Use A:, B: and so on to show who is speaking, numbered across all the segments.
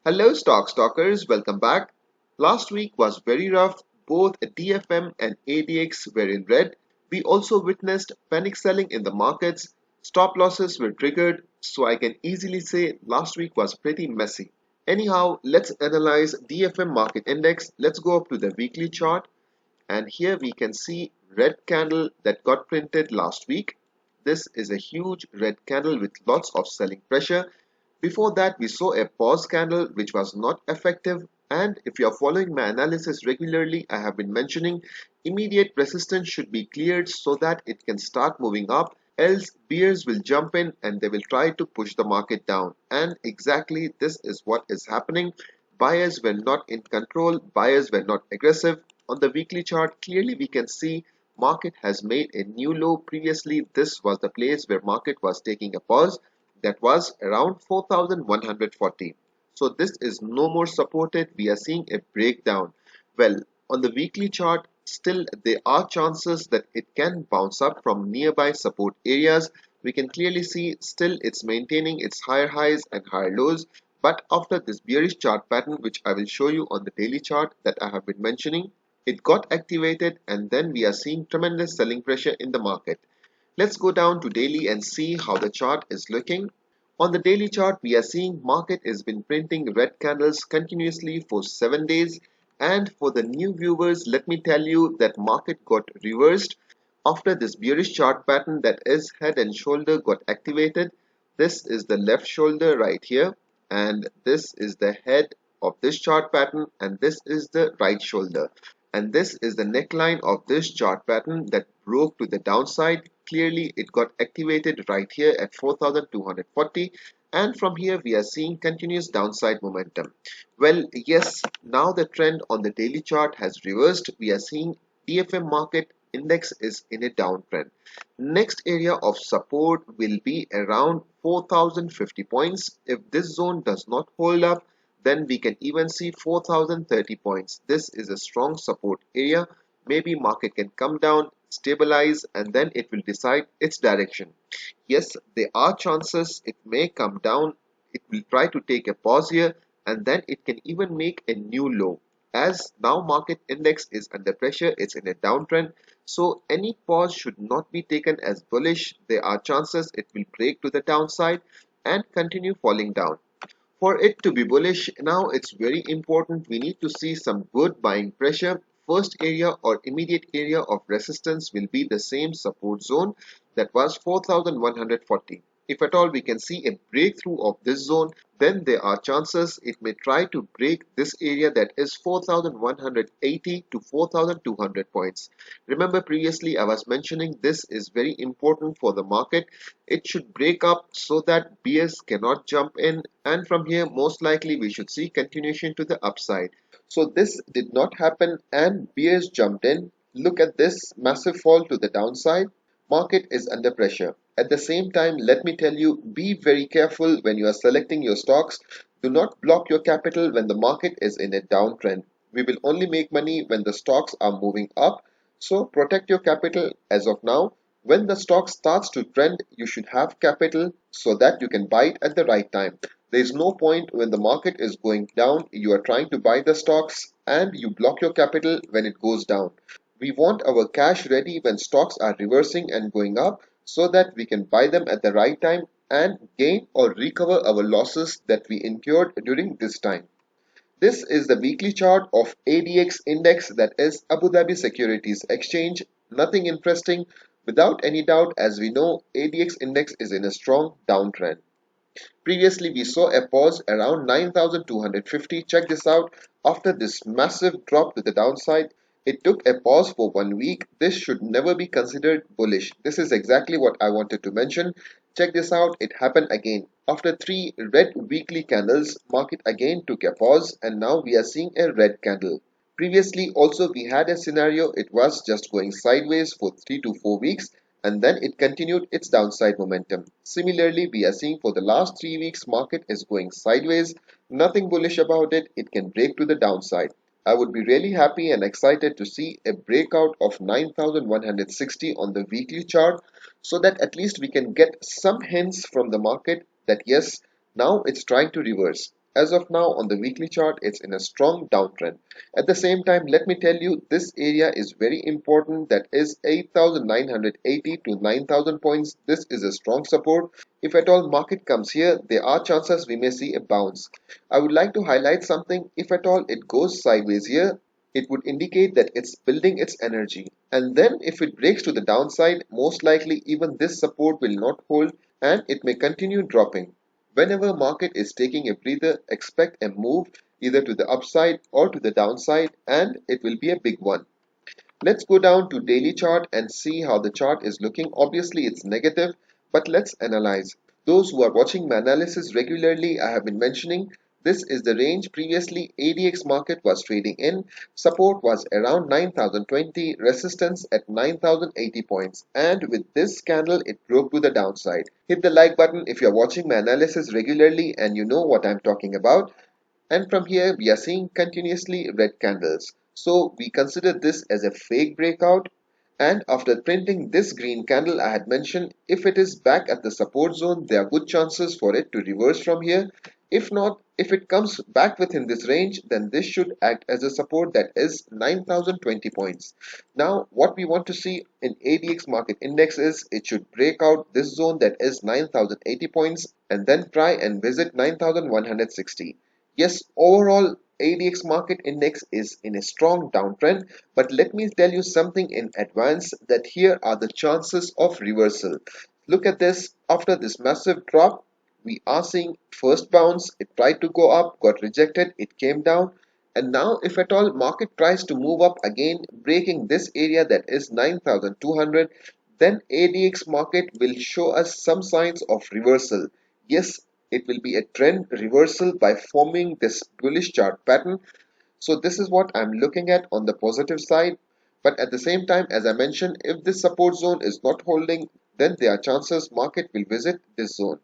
A: Hello, stock stalkers, welcome back. Last week was very rough. Both DFM and ADX were in red. We also witnessed panic selling in the markets. Stop losses were triggered, so I can easily say last week was pretty messy. Anyhow, let's analyze DFM market index. Let's go up to the weekly chart, and here we can see red candle that got printed last week. This is a huge red candle with lots of selling pressure. Before that, we saw a pause candle which was not effective, and if you are following my analysis regularly, I have been mentioning immediate resistance should be cleared so that it can start moving up, else bears will jump in and they will try to push the market down. And exactly this is what is happening. Buyers were not in control, buyers were not aggressive. On the weekly chart, clearly we can see market has made a new low. Previously, this was the place where market was taking a pause, that was around 4140. So this is no more supported. We are seeing a breakdown. Well, on the weekly chart, still there are chances that it can bounce up from nearby support areas. We can clearly see still it's maintaining its higher highs and higher lows. But after this bearish chart pattern, which I will show you on the daily chart that I have been mentioning, it got activated and then we are seeing tremendous selling pressure in the market. Let's go down to daily and see how the chart is looking. On the daily chart, we are seeing market has been printing red candles continuously for 7 days. And for the new viewers, let me tell you that market got reversed after this bearish chart pattern, that is head and shoulder got activated. This is the left shoulder right here, and this is the head of this chart pattern, and this is the right shoulder. And this is the neckline of this chart pattern that broke to the downside. Clearly, it got activated right here at 4240, and from here we are seeing continuous downside momentum. Well, yes, now the trend on the daily chart has reversed. We are seeing DFM market index is in a downtrend. Next area of support will be around 4050 points. If this zone does not hold up, then we can even see 4030 points. This is a strong support area. Maybe market can come down, stabilize, and then it will decide its direction. Yes, there are chances it may come down. It will try to take a pause here, and then it can even make a new low. As now market index is under pressure, it's in a downtrend, so any pause should not be taken as bullish. There are chances it will break to the downside and continue falling down. For it to be bullish, now it's very important we need to see some good buying pressure. First area or immediate area of resistance will be the same support zone, that was 4140. If at all we can see a breakthrough of this zone, then there are chances it may try to break this area, that is 4180 to 4200 points. Remember previously I was mentioning this is very important for the market. It should break up so that bears cannot jump in, and from here most likely we should see continuation to the upside. So this did not happen and bears jumped in. Look at this massive fall to the downside. Market is under pressure. At the same time, let me tell you, be very careful when you are selecting your stocks. Do not block your capital when the market is in a downtrend. We will only make money when the stocks are moving up. So protect your capital as of now. When the stock starts to trend, you should have capital so that you can buy it at the right time. There is no point when the market is going down, you are trying to buy the stocks and you block your capital when it goes down. We want our cash ready when stocks are reversing and going up so that we can buy them at the right time and gain or recover our losses that we incurred during this time. This is the weekly chart of ADX index, that is Abu Dhabi Securities Exchange. Nothing interesting. Without any doubt, as we know, ADX index is in a strong downtrend. Previously, we saw a pause around 9250. Check this out. After this massive drop to the downside, it took a pause for 1 week. This should never be considered bullish. This is exactly what I wanted to mention. Check this out. It happened again. After three red weekly candles, market again took a pause and now we are seeing a red candle. Previously also we had a scenario, it was just going sideways for 3 to 4 weeks and then it continued its downside momentum. Similarly, we are seeing for the last 3 weeks market is going sideways. Nothing bullish about it. It can break to the downside. I would be really happy and excited to see a breakout of 9160 on the weekly chart so that at least we can get some hints from the market that yes, now it's trying to reverse. as of now on the weekly chart, it's in a strong downtrend. At the same time, let me tell you, this area is very important. That is 8,980 to 9,000 points. This is a strong support. If at all market comes here, there are chances we may see a bounce. I would like to highlight something. If at all it goes sideways here, it would indicate that it's building its energy. And then if it breaks to the downside, most likely even this support will not hold and it may continue dropping. Whenever market is taking a breather, expect a move either to the upside or to the downside, and it will be a big one. Let's go down to daily chart and see how the chart is looking. Obviously it's negative, but let's analyze. Those who are watching my analysis regularly, I have been mentioning this is the range previously ADX market was trading in. Support was around 9,020, resistance at 9,080 points, and with this candle it broke to the downside. Hit the like button if you are watching my analysis regularly and you know what I'm talking about. And from here we are seeing continuously red candles, so we consider this as a fake breakout. And after printing this green candle, I had mentioned if it is back at the support zone, there are good chances for it to reverse from here. If not, if it comes back within this range, then this should act as a support, that is 9,020 points. Now what we want to see in ADX market index is it should break out this zone, that is 9,080 points, and then try and visit 9,160. Yes, overall ADX market index is in a strong downtrend, but let me tell you something in advance that here are the chances of reversal. Look at this. After this massive drop, we are seeing first bounce. It tried to go up, got rejected, it came down, and now if at all market tries to move up again, breaking this area, that is 9,200, then ADX market will show us some signs of reversal. Yes, it will be a trend reversal by forming this bullish chart pattern. So this is what I'm looking at on the positive side. But at the same time, as I mentioned, if this support zone is not holding, then there are chances market will visit this zone.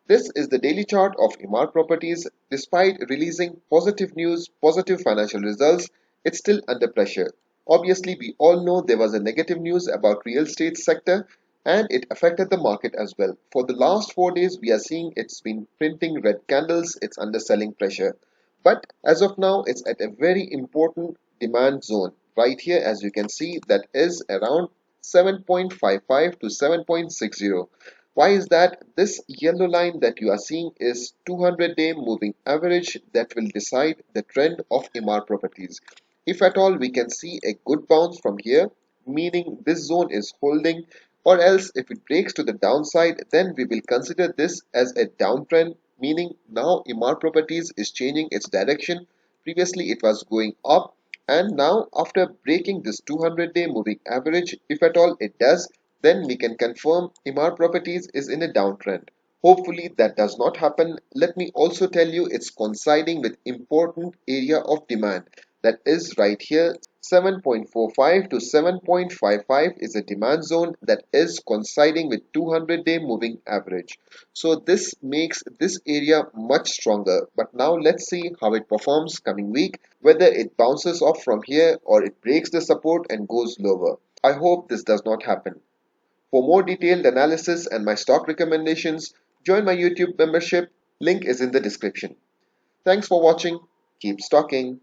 A: This is the daily chart of Emaar Properties. Despite releasing positive news, positive financial results, it's still under pressure. Obviously, we all know there was a negative news about real estate sector and it affected the market as well. For the last 4 days, we are seeing it's been printing red candles, it's under selling pressure. But as of now, it's at a very important demand zone. Right here, as you can see, that is around 7.55 to 7.60. Why is that? This yellow line that you are seeing is 200-day moving average that will decide the trend of Emaar Properties. If at all we can see a good bounce from here, meaning this zone is holding, or else if it breaks to the downside, then we will consider this as a downtrend, meaning now Emaar Properties is changing its direction. Previously it was going up, and now after breaking this 200-day moving average, if at all it does, then we can confirm Emaar Properties is in a downtrend. Hopefully that does not happen. Let me also tell you it's coinciding with important area of demand, that is right here. 7.45 to 7.55 is a demand zone that is coinciding with 200-day moving average. So this makes this area much stronger. But now let's see how it performs coming week, whether it bounces off from here or it breaks the support and goes lower. I hope this does not happen. For more detailed analysis and my stock recommendations, join my YouTube membership. Link is in the description. Thanks for watching. Keep stocking.